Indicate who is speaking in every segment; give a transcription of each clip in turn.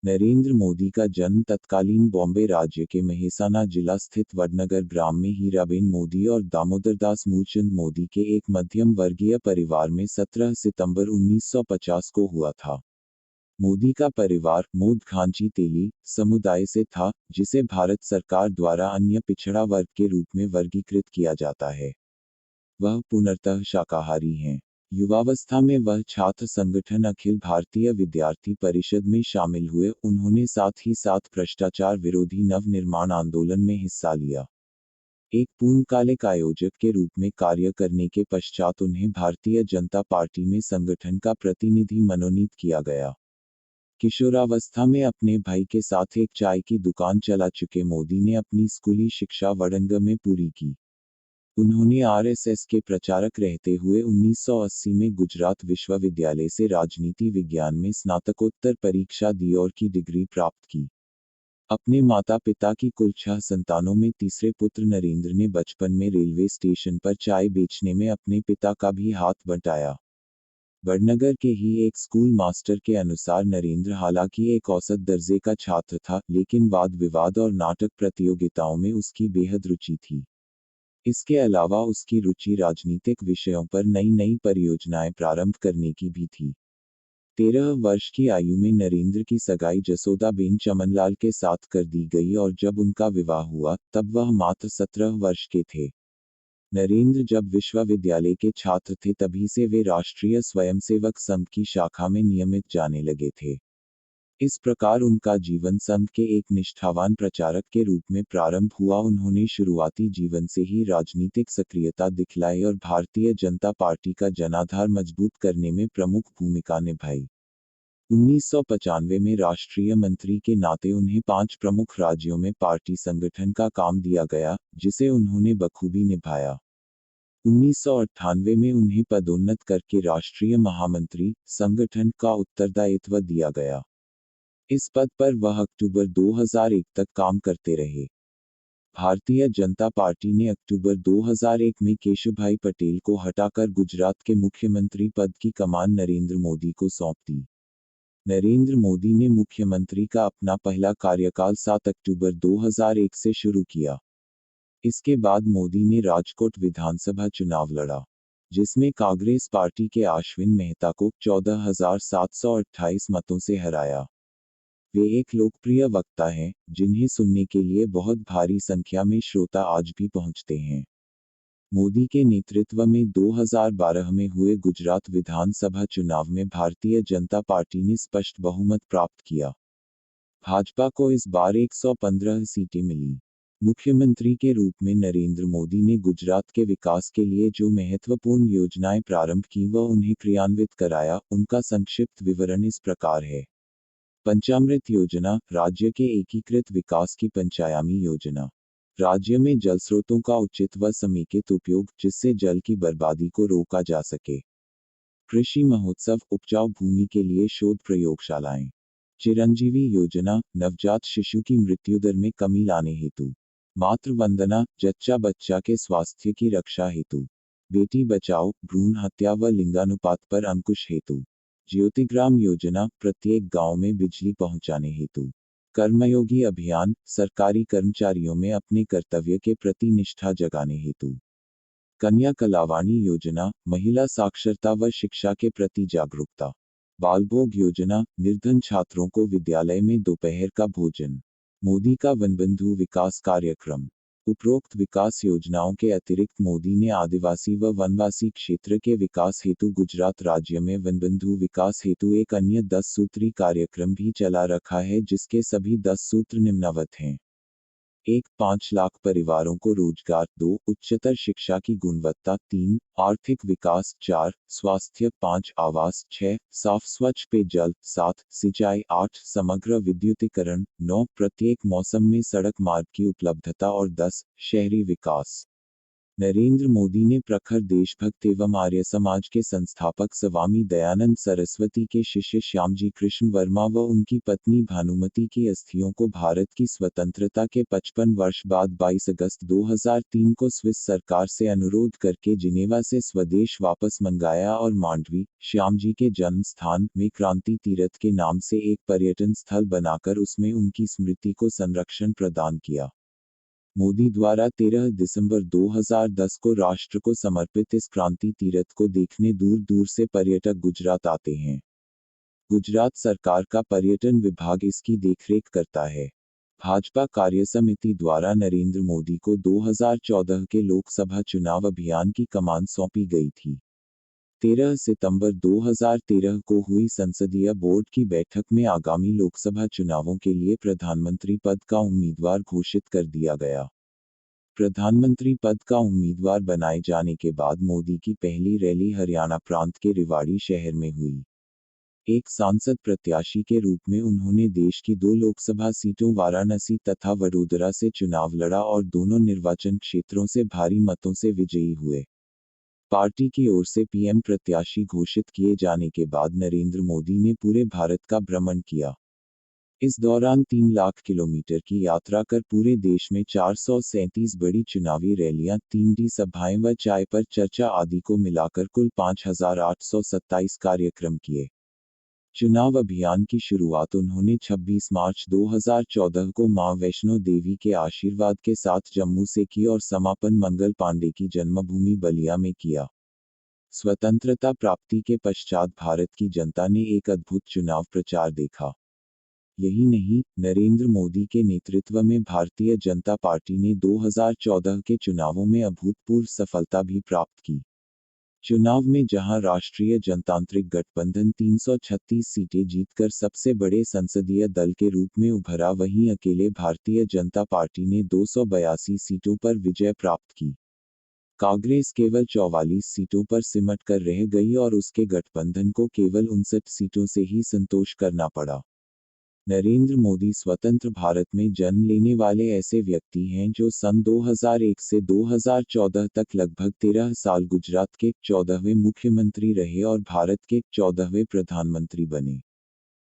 Speaker 1: नरेंद्र मोदी का जन्म तत्कालीन बॉम्बे राज्य के मेहसाना जिला स्थित वडनगर ग्राम में हीराबेन मोदी और दामोदरदास मूलचंद मोदी के एक मध्यम वर्गीय परिवार में 17 सितंबर 1950 को हुआ था। मोदी का परिवार मोद खांची तेली समुदाय से था, जिसे भारत सरकार द्वारा अन्य पिछड़ा वर्ग के रूप में वर्गीकृत किया जाता है। वह पूर्णतः शाकाहारी हैं। युवावस्था में वह छात्र संगठन अखिल भारतीय विद्यार्थी परिषद में शामिल हुए। उन्होंने साथ ही साथ भ्रष्टाचार विरोधी नवनिर्माण आंदोलन में हिस्सा लिया। एक पूर्णकालिक आयोजक के रूप में कार्य करने के पश्चात उन्हें भारतीय जनता पार्टी में संगठन का प्रतिनिधि मनोनीत किया गया। किशोरावस्था में अपने भाई के साथ एक चाय की दुकान चला चुके मोदी ने अपनी स्कूली शिक्षा वडनगर में पूरी की। उन्होंने आरएसएस के प्रचारक रहते हुए 1980 में गुजरात विश्वविद्यालय से राजनीति विज्ञान में स्नातकोत्तर परीक्षा दी और की डिग्री प्राप्त की। अपने माता पिता की कुल 6 संतानों में तीसरे पुत्र नरेंद्र ने बचपन में रेलवे स्टेशन पर चाय बेचने में अपने पिता का भी हाथ बंटाया। वडनगर के ही एक स्कूल मास्टर के अनुसार नरेंद्र हालांकि एक औसत दर्जे का छात्र था, लेकिन वाद विवाद और नाटक प्रतियोगिताओं में उसकी बेहद रुचि थी। इसके अलावा उसकी रुचि राजनीतिक विषयों पर नई नई परियोजनाएं प्रारंभ करने की भी थी। 13 वर्ष की आयु में नरेंद्र की सगाई जसोदाबेन चमनलाल के साथ कर दी गई और जब उनका विवाह हुआ तब वह मात्र 17 वर्ष के थे। नरेंद्र जब विश्वविद्यालय के छात्र थे तभी से वे राष्ट्रीय स्वयंसेवक संघ की शाखा में नियमित जाने लगे थे। इस प्रकार उनका जीवन संघ के एक निष्ठावान प्रचारक के रूप में प्रारंभ हुआ। उन्होंने शुरुआती जीवन से ही राजनीतिक सक्रियता दिखलाई और भारतीय जनता पार्टी का जनाधार मजबूत करने में प्रमुख भूमिका निभाई। 1995 में राष्ट्रीय मंत्री के नाते उन्हें 5 प्रमुख राज्यों में पार्टी संगठन का काम दिया गया, जिसे उन्होंने बखूबी निभाया। 1998 में उन्हें पदोन्नत करके राष्ट्रीय महामंत्री संगठन का उत्तरदायित्व दिया गया। इस पद पर वह अक्टूबर 2001 तक काम करते रहे। भारतीय जनता पार्टी ने अक्टूबर 2001 में केशुभाई पटेल को हटाकर गुजरात के मुख्यमंत्री पद की कमान नरेंद्र मोदी को सौंप दी। नरेंद्र मोदी ने मुख्यमंत्री का अपना पहला कार्यकाल 7 अक्टूबर 2001 से शुरू किया। इसके बाद मोदी ने राजकोट विधानसभा चुनाव लड़ा, जिसमें कांग्रेस पार्टी के अश्विन मेहता को 14,728 मतों से हराया। वे एक लोकप्रिय वक्ता हैं, जिन्हें सुनने के लिए बहुत भारी संख्या में श्रोता आज भी पहुंचते हैं। मोदी के नेतृत्व में 2012 में हुए गुजरात विधानसभा चुनाव में भारतीय जनता पार्टी ने स्पष्ट बहुमत प्राप्त किया। भाजपा को इस बार 115 सीटें मिली। मुख्यमंत्री के रूप में नरेंद्र मोदी ने गुजरात के विकास के लिए जो महत्वपूर्ण योजनाएं प्रारंभ की वह उन्हें क्रियान्वित कराया। उनका संक्षिप्त विवरण इस प्रकार है। पंचामृत योजना, राज्य के एकीकृत विकास की पंचायामी योजना। राज्य में जल स्रोतों का उचित व समेकित उपयोग, जिससे जल की बर्बादी को रोका जा सके। कृषि महोत्सव, उपजाऊ भूमि के लिए शोध प्रयोगशालाएं। चिरंजीवी योजना, नवजात शिशु की मृत्यु दर में कमी लाने हेतु। मातृ वंदना, जच्चा बच्चा के स्वास्थ्य की रक्षा हेतु। बेटी बचाओ, भ्रूण हत्या व लिंगानुपात पर अंकुश हेतु। ज्योतिग्राम योजना, प्रत्येक गांव में बिजली पहुंचाने हेतु। कर्मयोगी अभियान, सरकारी कर्मचारियों में अपने कर्तव्य के प्रति निष्ठा जगाने हेतु। कन्या कलावाणी योजना, महिला साक्षरता व शिक्षा के प्रति जागरूकता। बालभोग योजना, निर्धन छात्रों को विद्यालय में दोपहर का भोजन। मोदी का वनबंधु विकास कार्यक्रम। उपरोक्त विकास योजनाओं के अतिरिक्त मोदी ने आदिवासी व वनवासी क्षेत्र के विकास हेतु गुजरात राज्य में वनबंधु विकास हेतु एक अन्य 10 सूत्री कार्यक्रम भी चला रखा है, जिसके सभी 10 सूत्र निम्नवत हैं। 1. 5 लाख परिवारों को रोजगार। 2. उच्चतर शिक्षा की गुणवत्ता। 3. आर्थिक विकास। 4. स्वास्थ्य। 5. आवास। 6. साफ स्वच्छ पेयजल। 7. सिंचाई। 8. समग्र विद्युतीकरण। 9. प्रत्येक मौसम में सड़क मार्ग की उपलब्धता और 10. शहरी विकास। नरेंद्र मोदी ने प्रखर देशभक्त एवं आर्य समाज के संस्थापक स्वामी दयानंद सरस्वती के शिष्य श्यामजी कृष्ण वर्मा व उनकी पत्नी भानुमति की अस्थियों को भारत की स्वतंत्रता के 55 वर्ष बाद 22 अगस्त 2003 को स्विस सरकार से अनुरोध करके जिनेवा से स्वदेश वापस मंगाया और मांडवी, श्यामजी के जन्म स्थान में क्रांति तीर्थ के नाम से एक पर्यटन स्थल बनाकर उसमें उनकी स्मृति को संरक्षण प्रदान किया। मोदी द्वारा 13 दिसंबर 2010 को राष्ट्र को समर्पित इस क्रांति तीर्थ को देखने दूर दूर से पर्यटक गुजरात आते हैं। गुजरात सरकार का पर्यटन विभाग इसकी देखरेख करता है। भाजपा कार्यसमिति द्वारा नरेंद्र मोदी को 2014 के लोकसभा चुनाव अभियान की कमान सौंपी गई थी। 13 सितंबर 2013 को हुई संसदीय बोर्ड की बैठक में आगामी लोकसभा चुनावों के लिए प्रधानमंत्री पद का उम्मीदवार घोषित कर दिया गया। प्रधानमंत्री पद का उम्मीदवार बनाए जाने के बाद मोदी की पहली रैली हरियाणा प्रांत के रेवाड़ी शहर में हुई। एक सांसद प्रत्याशी के रूप में उन्होंने देश की 2 लोकसभा सीटों वाराणसी तथा वडोदरा से चुनाव लड़ा और दोनों निर्वाचन क्षेत्रों से भारी मतों से विजयी हुए। पार्टी की ओर से पीएम प्रत्याशी घोषित किए जाने के बाद नरेंद्र मोदी ने पूरे भारत का भ्रमण किया। इस दौरान 3 लाख किलोमीटर की यात्रा कर पूरे देश में 437 बड़ी चुनावी रैलियां, 3D सभाएं व चाय पर चर्चा आदि को मिलाकर कुल 5,827 कार्यक्रम किए। चुनाव अभियान की शुरुआत उन्होंने 26 मार्च 2014 को मां वैष्णो देवी के आशीर्वाद के साथ जम्मू से की और समापन मंगल पांडे की जन्मभूमि बलिया में किया। स्वतंत्रता प्राप्ति के पश्चात भारत की जनता ने एक अद्भुत चुनाव प्रचार देखा। यही नहीं, नरेंद्र मोदी के नेतृत्व में भारतीय जनता पार्टी ने 2014 के चुनावों में अभूतपूर्व सफलता भी प्राप्त की। चुनाव में जहां राष्ट्रीय जनतांत्रिक गठबंधन 336 सीटें जीतकर सबसे बड़े संसदीय दल के रूप में उभरा, वहीं अकेले भारतीय जनता पार्टी ने 282 सीटों पर विजय प्राप्त की। कांग्रेस केवल 44 सीटों पर सिमट कर रह गई और उसके गठबंधन को केवल 59 सीटों से ही संतोष करना पड़ा। नरेंद्र मोदी स्वतंत्र भारत में जन्म लेने वाले ऐसे व्यक्ति हैं जो सन 2001 से 2014 तक लगभग 13 साल गुजरात के 14वें मुख्यमंत्री रहे और भारत के 14वें प्रधानमंत्री बने।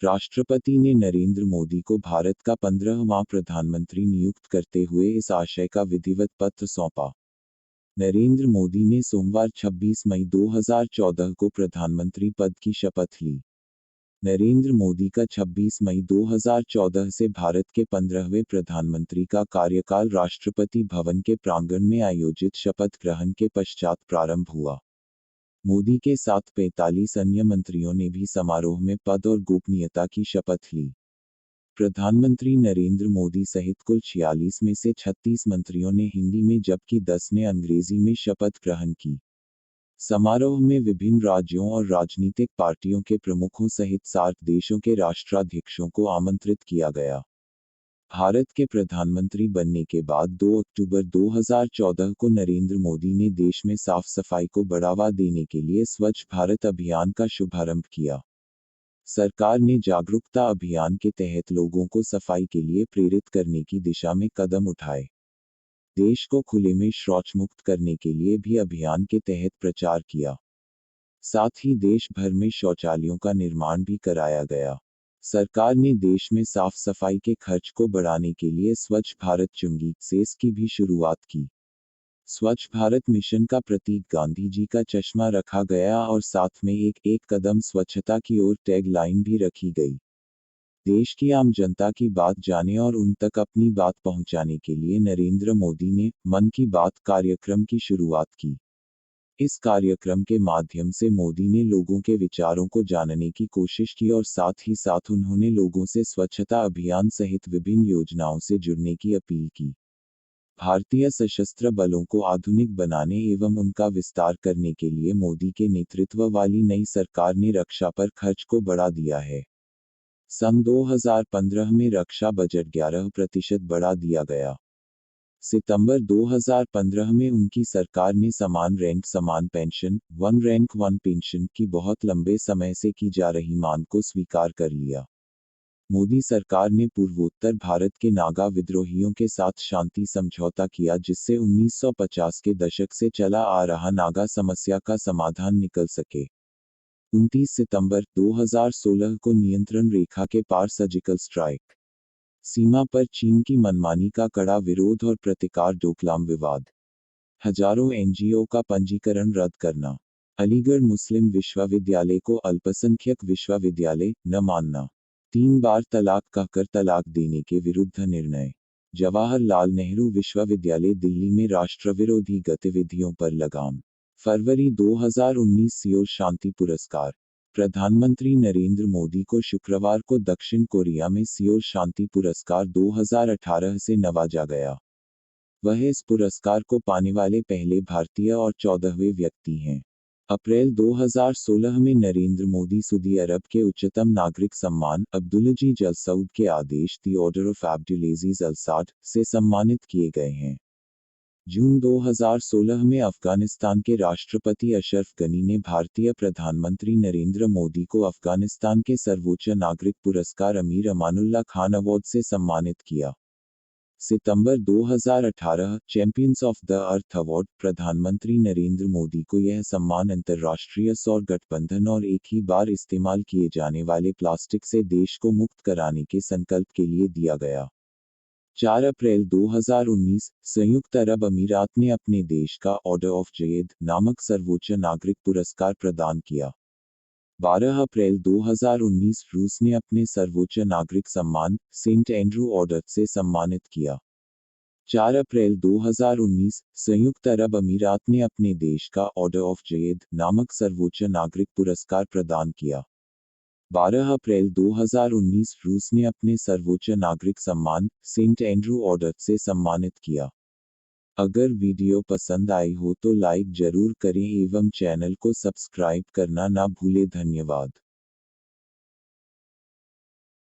Speaker 1: राष्ट्रपति ने नरेंद्र मोदी को भारत का 15वां प्रधानमंत्री नियुक्त करते हुए इस आशय का विधिवत पत्र सौंपा। नरेंद्र मोदी ने सोमवार 26 मई 2014 को प्रधानमंत्री पद की शपथ ली। नरेंद्र मोदी का 26 मई 2014 से भारत के 15वें प्रधानमंत्री का कार्यकाल राष्ट्रपति भवन के प्रांगण में आयोजित शपथ ग्रहण के पश्चात प्रारंभ हुआ। मोदी के साथ 45 अन्य मंत्रियों ने भी समारोह में पद और गोपनीयता की शपथ ली। प्रधानमंत्री नरेंद्र मोदी सहित कुल 46 में से 36 मंत्रियों ने हिंदी में जबकि 10 ने अंग्रेजी में शपथ ग्रहण की। समारोह में विभिन्न राज्यों और राजनीतिक पार्टियों के प्रमुखों सहित 7 देशों के राष्ट्राध्यक्षों को आमंत्रित किया गया। भारत के प्रधानमंत्री बनने के बाद 2 अक्टूबर 2014 को नरेंद्र मोदी ने देश में साफ सफाई को बढ़ावा देने के लिए स्वच्छ भारत अभियान का शुभारंभ किया। सरकार ने जागरूकता अभियान के तहत लोगों को सफाई के लिए प्रेरित करने की दिशा में कदम उठाए। देश को खुले में शौच मुक्त करने के लिए भी अभियान के तहत प्रचार किया। साथ ही देश भर में शौचालयों का निर्माण भी कराया गया। सरकार ने देश में साफ सफाई के खर्च को बढ़ाने के लिए स्वच्छ भारत चुंगी सेस की भी शुरुआत की। स्वच्छ भारत मिशन का प्रतीक गांधी जी का चश्मा रखा गया और साथ में एक कदम स्वच्छता की ओर टैग लाइन भी रखी गई। देश की आम जनता की बात जाने और उन तक अपनी बात पहुंचाने के लिए नरेंद्र मोदी ने मन की बात कार्यक्रम की शुरुआत की। इस कार्यक्रम के माध्यम से मोदी ने लोगों के विचारों को जानने की कोशिश की और साथ ही साथ उन्होंने लोगों से स्वच्छता अभियान सहित विभिन्न योजनाओं से जुड़ने की अपील की। भारतीय सशस्त्र बलों को आधुनिक बनाने एवं उनका विस्तार करने के लिए मोदी के नेतृत्व वाली नई सरकार ने रक्षा पर खर्च को बढ़ा दिया है। सन 2015 में रक्षा बजट 11% बढ़ा दिया गया। सितंबर 2015 में उनकी सरकार ने समान रैंक समान pension, one rank one pension की बहुत लंबे समय से की जा रही मांग को स्वीकार कर लिया। मोदी सरकार ने पूर्वोत्तर भारत के नागा विद्रोहियों के साथ शांति समझौता किया जिससे 1950 के दशक से चला आ रहा नागा समस्या का समाधान निकल सके। 29 सितंबर 2016 को नियंत्रण रेखा के पार सर्जिकल स्ट्राइक। सीमा पर चीन की मनमानी का कड़ा विरोध और प्रतिकार। डोकलाम विवाद। हजारों एनजीओ का पंजीकरण रद्द करना। अलीगढ़ मुस्लिम विश्वविद्यालय को अल्पसंख्यक विश्वविद्यालय न मानना। 3 बार तलाक कहकर तलाक देने के विरुद्ध निर्णय। जवाहरलाल नेहरू विश्वविद्यालय दिल्ली में राष्ट्रविरोधी गतिविधियों पर लगाम। फरवरी 2019 सियोल शांति पुरस्कार। प्रधानमंत्री नरेंद्र मोदी को शुक्रवार को दक्षिण कोरिया में सियोल शांति पुरस्कार 2018 से नवाजा गया। वह इस पुरस्कार को पाने वाले पहले भारतीय और 14वें व्यक्ति हैं। अप्रैल 2016 में नरेंद्र मोदी सऊदी अरब के उच्चतम नागरिक सम्मान अब्दुलजीज अल सऊद के आदेश दी ऑर्डर ऑफ अब्दुलजीज अल साद से सम्मानित किए गए हैं। जून 2016 में अफगानिस्तान के राष्ट्रपति अशरफ गनी ने भारतीय प्रधानमंत्री नरेंद्र मोदी को अफगानिस्तान के सर्वोच्च नागरिक पुरस्कार अमीर अमानुल्लाह खान अवार्ड से सम्मानित किया। सितंबर 2018 champions of the earth award. प्रधानमंत्री नरेंद्र मोदी को यह सम्मान अंतर्राष्ट्रीय सौर गठबंधन और एक ही बार इस्तेमाल किए जाने वाले प्लास्टिक से देश को मुक्त कराने के संकल्प के लिए दिया गया। 4 अप्रैल 2019 संयुक्त अरब अमीरात ने अपने देश का ऑर्डर ऑफ जयेद नामक सर्वोच्च नागरिक पुरस्कार प्रदान किया। 12 अप्रैल 2019 रूस ने अपने सर्वोच्च नागरिक सम्मान सेंट एंड्रू ऑर्डर से सम्मानित किया। 4 अप्रैल 2019 संयुक्त अरब अमीरात ने अपने देश का ऑर्डर ऑफ जयेद नामक सर्वोच्च नागरिक पुरस्कार प्रदान किया। 12 अप्रैल 2019 रूस ने अपने सर्वोच्च नागरिक सम्मान सेंट एंड्रू ऑर्डर से सम्मानित किया। अगर वीडियो पसंद आई हो तो लाइक जरूर करें एवं चैनल को सब्सक्राइब करना ना भूलें। धन्यवाद।